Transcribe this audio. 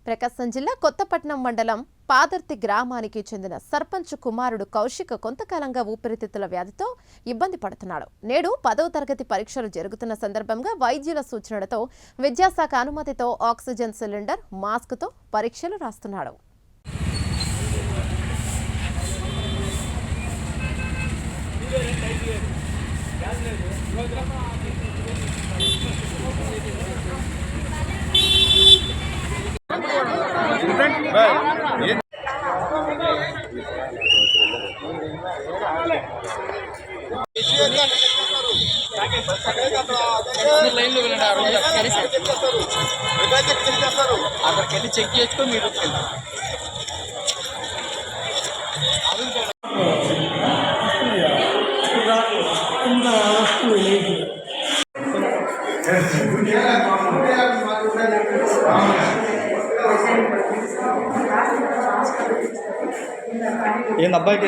ప్రకాశం జిల్లా కొత్తపట్నం మండలం పాదర్తి గ్రామానికి చెందిన సర్పంచ్ కుమారుడు కౌశిక్ కొంతకాలంగా ఊపిరితిత్తుల వ్యాధితో ఇబ్బంది పడుతున్నాడు. నేడు 10వ తరగతి పరీక్షలు జరుగుతున్న సందర్భంగా వైద్యుల సూచనలతో విద్యాశాఖ అనుమతితో ఆక్సిజన్ సిలిండర్, మాస్క్తో పరీక్షలు రాస్తున్నాడు. అక్కడికి చెక్ చేసుకొని మీరు ఏంది అబ్బాయికి